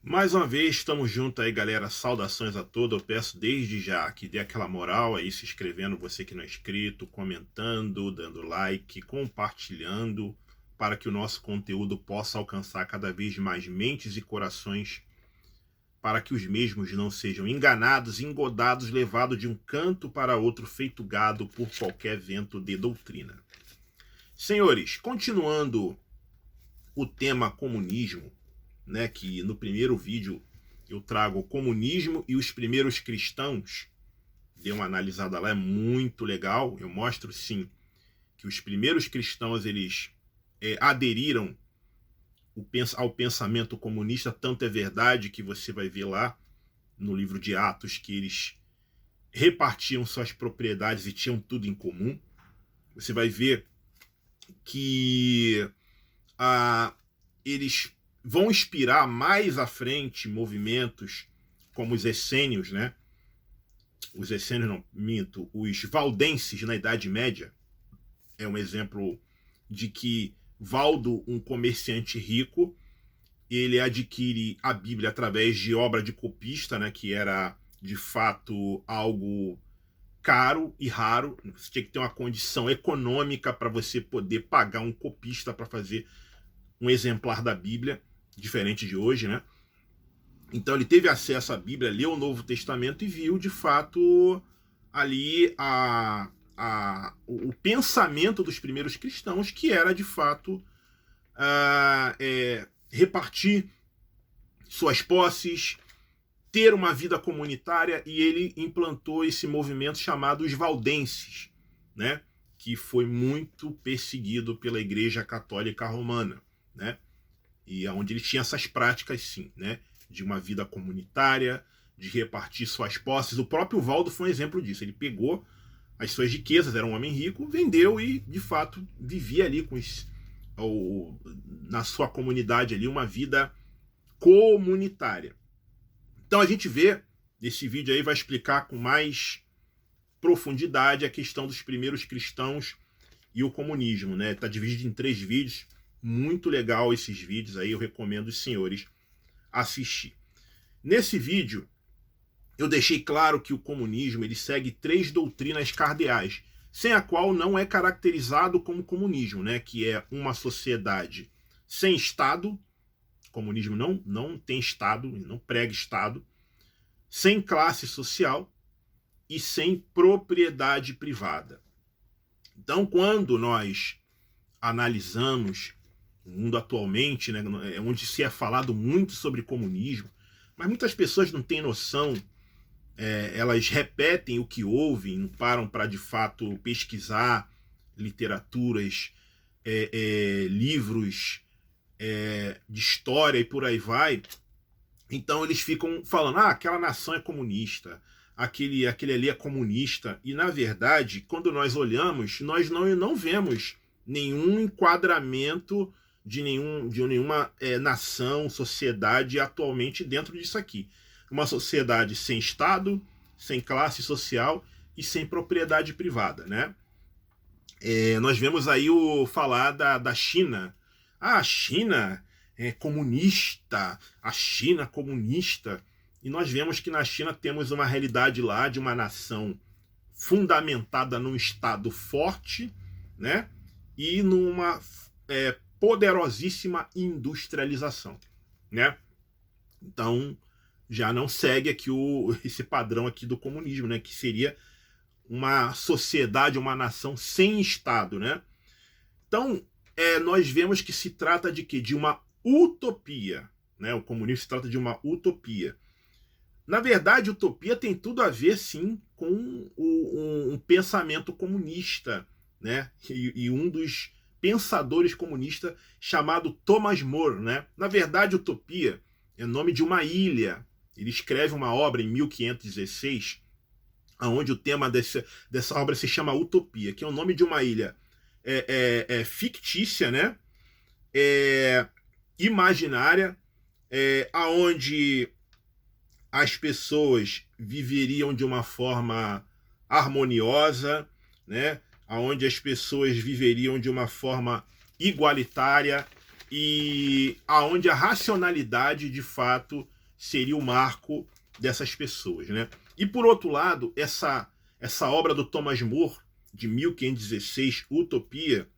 Mais uma vez, estamos juntos aí, galera. Saudações a todos. Eu peço desde já que dê aquela moral aí, se inscrevendo, você que não é inscrito, comentando, dando like, compartilhando, para que o nosso conteúdo possa alcançar cada vez mais mentes e corações, para que os mesmos não sejam enganados, engodados, levados de um canto para outro, feito gado por qualquer vento de doutrina. Senhores, continuando o tema comunismo, né, que no primeiro vídeo eu trago o comunismo e os primeiros cristãos. Dê uma analisada lá, é muito legal. Eu mostro sim que os primeiros cristãos eles aderiram ao pensamento comunista. Tanto é verdade que você vai ver lá no livro de Atos que eles repartiam suas propriedades e tinham tudo em comum. Você vai ver que eles vão inspirar mais à frente movimentos como os essênios, né? Os essênios não, minto, os valdenses na Idade Média. É um exemplo de que Valdo, um comerciante rico, ele adquire a Bíblia através de obra de copista, né? Que era de fato algo caro e raro. Você tinha que ter uma condição econômica para você poder pagar um copista para fazer um exemplar da Bíblia, diferente de hoje, né? Então ele teve acesso à Bíblia, leu o Novo Testamento e viu de fato ali o pensamento dos primeiros cristãos, que era de fato repartir suas posses, ter uma vida comunitária, e ele implantou esse movimento chamado os valdenses, né? Que foi muito perseguido pela Igreja Católica Romana, né? E onde ele tinha essas práticas, sim, né? De uma vida comunitária, de repartir suas posses. O próprio Valdo foi um exemplo disso. Ele pegou as suas riquezas, era um homem rico, vendeu e, de fato, vivia ali na sua comunidade ali uma vida comunitária. Então a gente vê, nesse vídeo aí vai explicar com mais profundidade a questão dos primeiros cristãos e o comunismo, né? Está dividido em 3 vídeos. Muito legal esses vídeos aí, eu recomendo os senhores assistir. Nesse vídeo, eu deixei claro que o comunismo ele segue 3 doutrinas cardeais, sem a qual não é caracterizado como comunismo, né? Que é uma sociedade sem Estado, o comunismo não tem Estado, não prega Estado, sem classe social e sem propriedade privada. Então, quando nós analisamos o mundo atualmente, né, onde se é falado muito sobre comunismo, mas muitas pessoas não têm noção, elas repetem o que ouvem, não param para de fato pesquisar literaturas, livros de história e por aí vai. Então eles ficam falando, aquela nação é comunista, aquele ali é comunista, e na verdade, quando nós olhamos, nós não vemos nenhum enquadramento de nenhuma nação, sociedade atualmente dentro disso aqui. Uma sociedade sem Estado, sem classe social e sem propriedade privada, né? Nós vemos aí falar da China. A China é comunista, a China comunista. E nós vemos que na China temos uma realidade lá de uma nação fundamentada num Estado forte, né? E numa poderosíssima industrialização, né? Então já não segue aqui esse padrão aqui do comunismo, né? Que seria uma sociedade, uma nação sem Estado, né? Então nós vemos que se trata de quê? De uma utopia, né? O comunismo se trata de uma utopia. Na verdade, utopia tem tudo a ver, sim, com um pensamento comunista, né? E um dos pensadores comunistas chamado Thomas More, né? Na verdade, utopia é nome de uma ilha. Ele escreve uma obra em 1516, onde o tema dessa obra se chama Utopia, que é o nome de uma ilha fictícia, né? Imaginária, aonde as pessoas viveriam de uma forma harmoniosa, né? Onde as pessoas viveriam de uma forma igualitária e aonde a racionalidade, de fato, seria o marco dessas pessoas, né? E por outro lado, essa obra do Thomas More, de 1516, Utopia,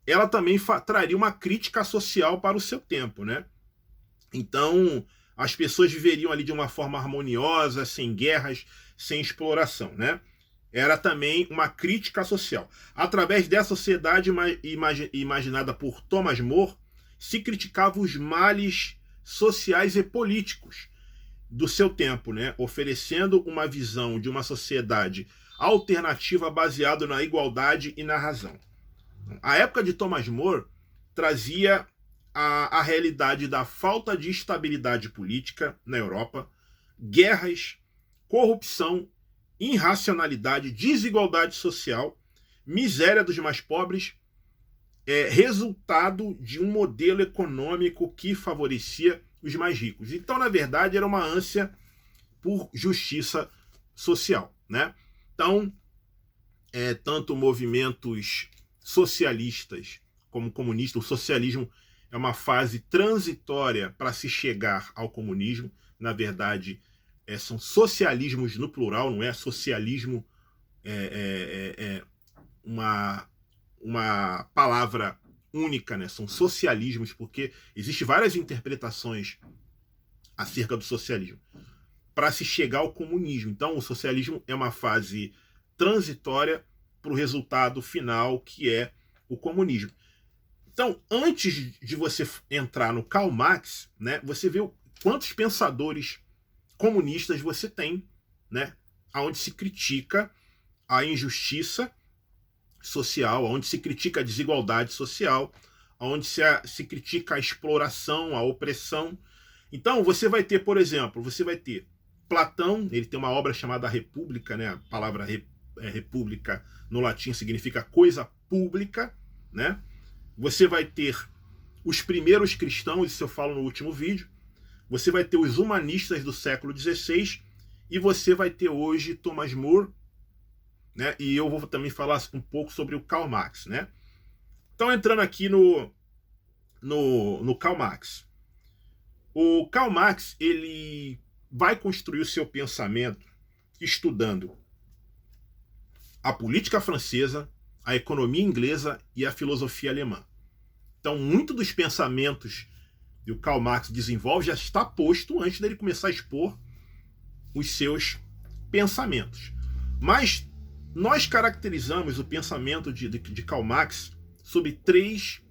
ela também traria uma crítica social para o seu tempo, né? Então, as pessoas viveriam ali de uma forma harmoniosa, sem guerras, sem exploração, né? Era também uma crítica social. Através dessa sociedade imaginada por Thomas More, se criticava os males sociais e políticos do seu tempo, né? Oferecendo uma visão de uma sociedade alternativa baseada na igualdade e na razão. A época de Thomas More trazia a realidade da falta de estabilidade política na Europa, guerras, corrupção, irracionalidade, desigualdade social, miséria dos mais pobres, resultado de um modelo econômico que favorecia os mais ricos. Então, na verdade, era uma ânsia por justiça social, né? Então, tanto movimentos socialistas como comunistas, o socialismo é uma fase transitória para se chegar ao comunismo. Na verdade, são socialismos no plural, não é socialismo uma palavra única, né? São socialismos, porque existem várias interpretações acerca do socialismo para se chegar ao comunismo. Então, o socialismo é uma fase transitória para o resultado final, que é o comunismo. Então, antes de você entrar no Karl Marx, né, você vê quantos pensadores comunistas você tem, né, onde se critica a injustiça social, onde se critica a desigualdade social, onde se critica a exploração, a opressão. Então, você vai ter, por exemplo, Platão, ele tem uma obra chamada República, né, a palavra república no latim significa coisa pública, né? Você vai ter os primeiros cristãos, isso eu falo no último vídeo. Você vai ter os humanistas do século XVI e você vai ter hoje Thomas More, né? E eu vou também falar um pouco sobre o Karl Marx, né? Então, entrando aqui no Karl Marx. O Karl Marx, ele vai construir o seu pensamento estudando a política francesa, a economia inglesa e a filosofia alemã. Então, muito dos pensamentos que o Karl Marx desenvolve já está posto antes dele começar a expor os seus pensamentos. Mas nós caracterizamos o pensamento de Karl Marx sob três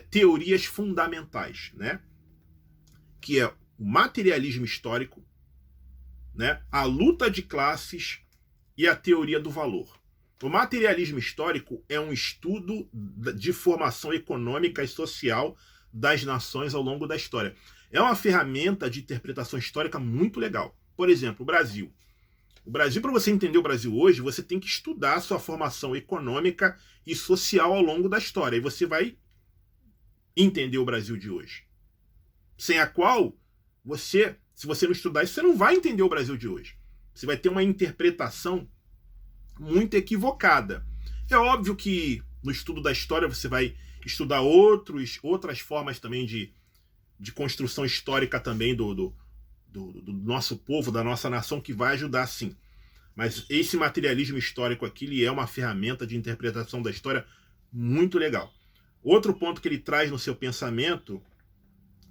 teorias fundamentais, né? Que é o materialismo histórico, né? A luta de classes e a teoria do valor. O materialismo histórico é um estudo de formação econômica e social das nações ao longo da história. É uma ferramenta de interpretação histórica muito legal. Por exemplo, o Brasil. O Brasil, para você entender o Brasil hoje, você tem que estudar a sua formação econômica e social ao longo da história. E você vai entender o Brasil de hoje. Sem a qual, se você não estudar isso, você não vai entender o Brasil de hoje. Você vai ter uma interpretação muito equivocada. É óbvio que no estudo da história você vai estudar outras formas também de construção histórica também do nosso povo, da nossa nação, que vai ajudar sim. Mas esse materialismo histórico aqui, ele é uma ferramenta de interpretação da história muito legal. Outro ponto que ele traz no seu pensamento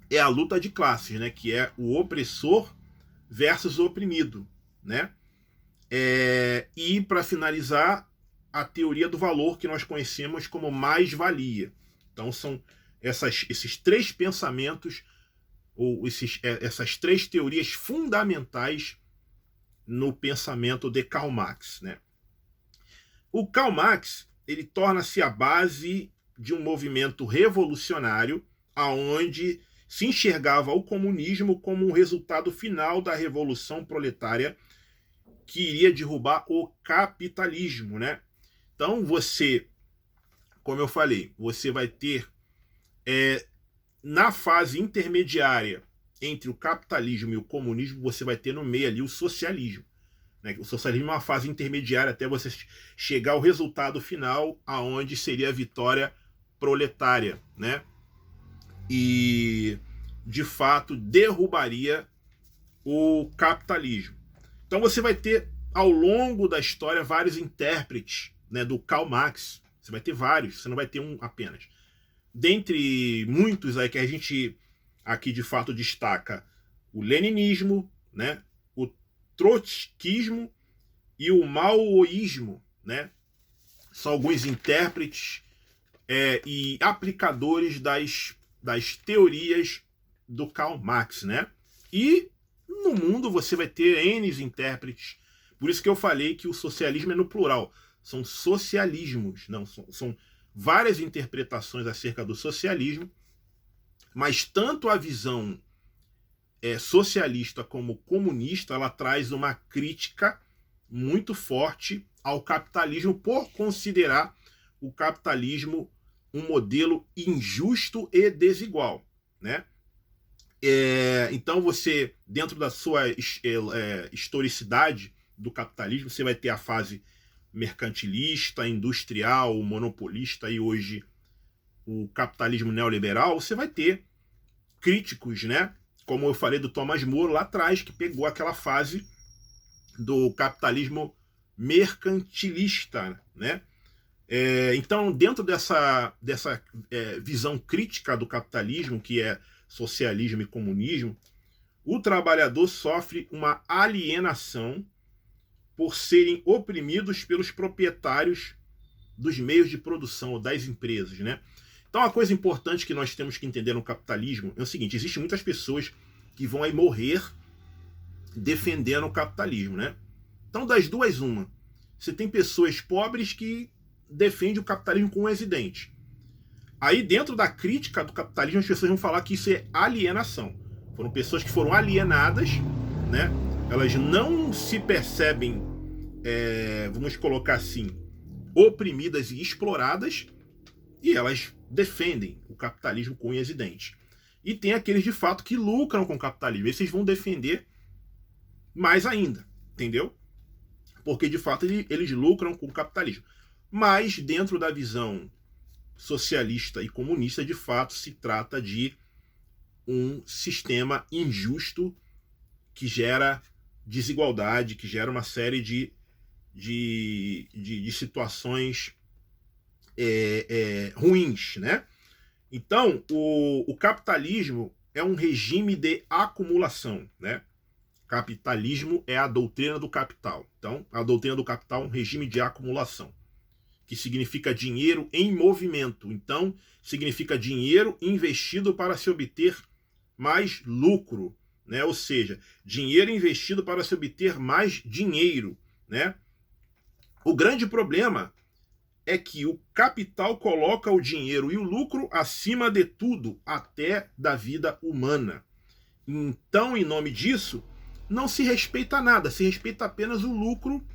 é a luta de classes, né? Que é o opressor versus o oprimido, né? E, para finalizar, a teoria do valor, que nós conhecemos como mais-valia. Então, são esses três pensamentos, ou essas três teorias fundamentais no pensamento de Karl Marx, né? O Karl Marx, ele torna-se a base de um movimento revolucionário, aonde se enxergava o comunismo como um resultado final da revolução proletária que iria derrubar o capitalismo, né? Então você, como eu falei, você vai ter na fase intermediária entre o capitalismo e o comunismo, você vai ter no meio ali o socialismo, né? O socialismo é uma fase intermediária até você chegar ao resultado final, aonde seria a vitória proletária, né? E de fato, derrubaria o capitalismo. Então você vai ter, ao longo da história, vários intérpretes, né, do Karl Marx. Você vai ter vários, você não vai ter um apenas. Dentre muitos aí que a gente aqui de fato destaca o leninismo, né, o trotskismo e o maoísmo, né? São alguns intérpretes e aplicadores das teorias do Karl Marx, né? E no mundo você vai ter N intérpretes. Por isso que eu falei que o socialismo é no plural. São socialismos, não são várias interpretações acerca do socialismo, mas tanto a visão socialista como comunista, ela traz uma crítica muito forte ao capitalismo por considerar o capitalismo um modelo injusto e desigual, né? Então você, dentro da sua historicidade do capitalismo, você vai ter a fase mercantilista, industrial, monopolista e hoje o capitalismo neoliberal. Você vai ter críticos, né? Como eu falei do Thomas More lá atrás, que pegou aquela fase do capitalismo mercantilista, né? Então, dentro dessa visão crítica do capitalismo, que é socialismo e comunismo, o trabalhador sofre uma alienação por serem oprimidos pelos proprietários dos meios de produção ou das empresas, né? Então, uma coisa importante que nós temos que entender no capitalismo é o seguinte: existem muitas pessoas que vão aí morrer defendendo o capitalismo, né? Então, das duas, uma. Você tem pessoas pobres que defendem o capitalismo com unhas e dentes. Aí, dentro da crítica do capitalismo, as pessoas vão falar que isso é alienação. Foram pessoas que foram alienadas, né? Elas não se percebem, vamos colocar assim, oprimidas e exploradas, e elas defendem o capitalismo com unhas e dentes. E tem aqueles, de fato, que lucram com o capitalismo. Esses vão defender mais ainda, entendeu? Porque, de fato, eles lucram com o capitalismo. Mas, dentro da visão socialista e comunista, de fato, se trata de um sistema injusto que gera desigualdade, que gera uma série de situações ruins, né? Então, o capitalismo é um regime de acumulação, né? Capitalismo é a doutrina do capital. Então, a doutrina do capital é um regime de acumulação, que significa dinheiro em movimento. Então, significa dinheiro investido para se obter mais lucro, né? Ou seja, dinheiro investido para se obter mais dinheiro, né? O grande problema é que o capital coloca o dinheiro e o lucro acima de tudo, até da vida humana. Então, em nome disso, não se respeita nada, se respeita apenas o lucro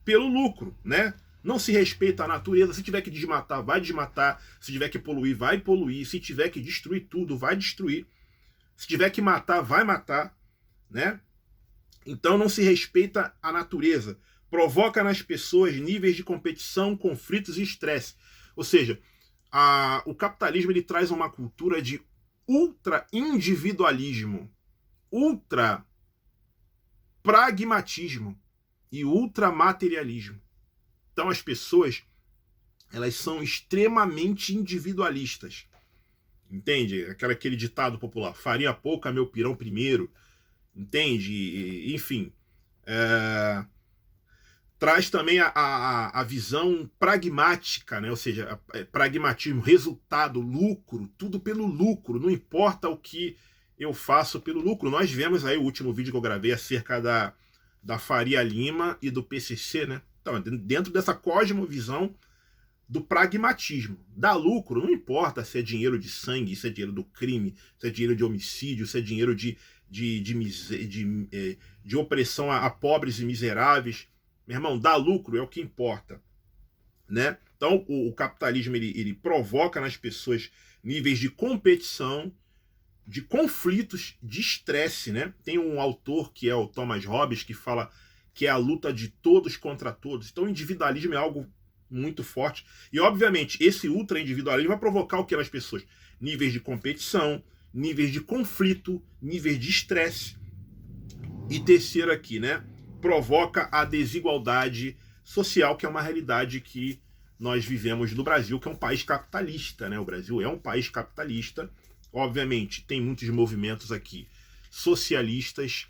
pelo lucro, né? Não se respeita a natureza. Se tiver que desmatar, vai desmatar. Se tiver que poluir, vai poluir. Se tiver que destruir tudo, vai destruir. Se tiver que matar, vai matar, né? Então não se respeita a natureza. Provoca nas pessoas níveis de competição, conflitos e estresse. Ou seja, o capitalismo ele traz uma cultura de ultra individualismo, ultra pragmatismo e ultramaterialismo. Então as pessoas, elas são extremamente individualistas. Entende? Aquele ditado popular, farinha pouca, meu pirão primeiro. Entende? Enfim. Traz também a visão pragmática, né? Ou seja, pragmatismo, resultado, lucro, tudo pelo lucro. Não importa o que eu faço pelo lucro. Nós vemos aí o último vídeo que eu gravei acerca da Faria Lima e do PCC, né? Então, dentro dessa cosmovisão do pragmatismo. Dá lucro, não importa se é dinheiro de sangue, se é dinheiro do crime, se é dinheiro de homicídio, se é dinheiro de opressão a pobres e miseráveis. Meu irmão, dá lucro é o que importa, né? Então, o capitalismo ele provoca nas pessoas níveis de competição, de conflitos, de estresse, né? Tem um autor que é o Thomas Hobbes que fala que é a luta de todos contra todos. Então, o individualismo é algo muito forte. E, obviamente, esse ultra-individualismo vai provocar o que nas pessoas? Níveis de competição, níveis de conflito, níveis de estresse. E terceiro aqui, né? Provoca a desigualdade social, que é uma realidade que nós vivemos no Brasil, que é um país capitalista, né? O Brasil é um país capitalista. Obviamente, tem muitos movimentos aqui socialistas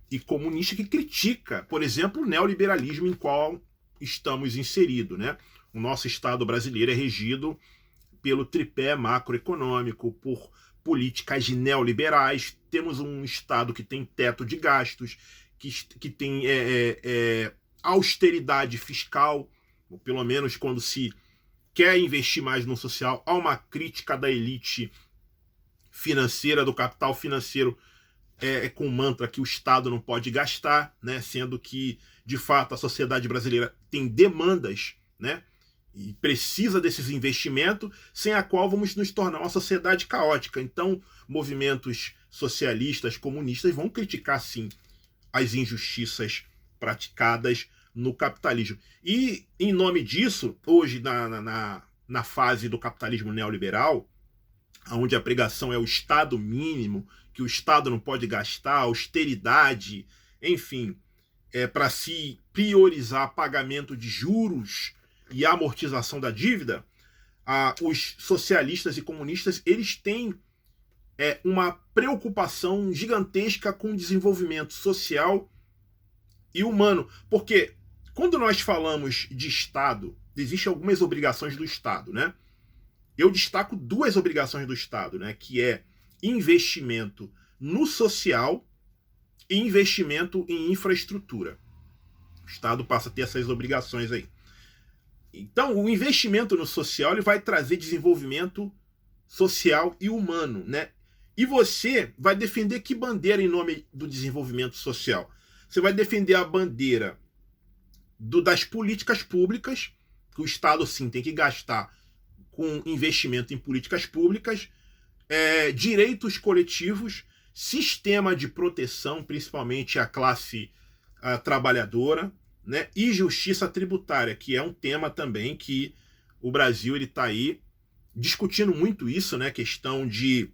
e comunistas que critica, por exemplo, o neoliberalismo em qual estamos inseridos, né? O nosso Estado brasileiro é regido pelo tripé macroeconômico, por políticas neoliberais. Temos um Estado que tem teto de gastos, que tem austeridade fiscal, ou pelo menos quando se quer investir mais no social, há uma crítica da elite financeira, do capital financeiro, com o mantra que o Estado não pode gastar, né? Sendo que, de fato, a sociedade brasileira tem demandas, né? E precisa desses investimentos, sem a qual vamos nos tornar uma sociedade caótica. Então, movimentos socialistas, comunistas vão criticar, sim, as injustiças praticadas no capitalismo. E, em nome disso, hoje, na fase do capitalismo neoliberal, onde a pregação é o Estado mínimo, que o Estado não pode gastar, austeridade, enfim, para se priorizar pagamento de juros e amortização da dívida, os socialistas e comunistas, eles têm uma preocupação gigantesca com o desenvolvimento social e humano. Porque quando nós falamos de Estado, existem algumas obrigações do Estado, né? Eu destaco duas obrigações do Estado, né? Que é investimento no social e investimento em infraestrutura. O Estado passa a ter essas obrigações aí. Então, o investimento no social ele vai trazer desenvolvimento social e humano, né? E você vai defender que bandeira em nome do desenvolvimento social? Você vai defender a bandeira das políticas públicas, que o Estado, sim, tem que gastar com investimento em políticas públicas, direitos coletivos, sistema de proteção, principalmente à classe trabalhadora, né? E justiça tributária, que é um tema também que o Brasil está aí discutindo muito isso, né? Questão de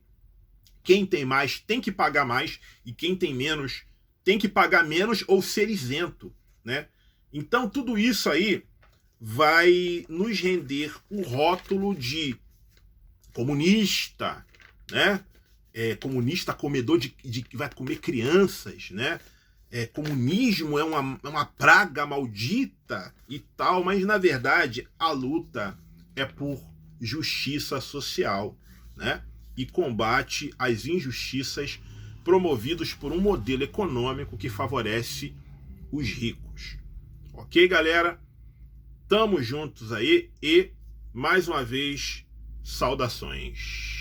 quem tem mais tem que pagar mais e quem tem menos tem que pagar menos ou ser isento, né? Então tudo isso aí vai nos render o rótulo de comunista, né? Comunista comedor de que vai comer crianças, né? Comunismo é uma praga maldita e tal, mas na verdade a luta é por justiça social, né? E combate às injustiças promovidos por um modelo econômico que favorece os ricos. Ok, galera? Tamo juntos aí e, mais uma vez, saudações.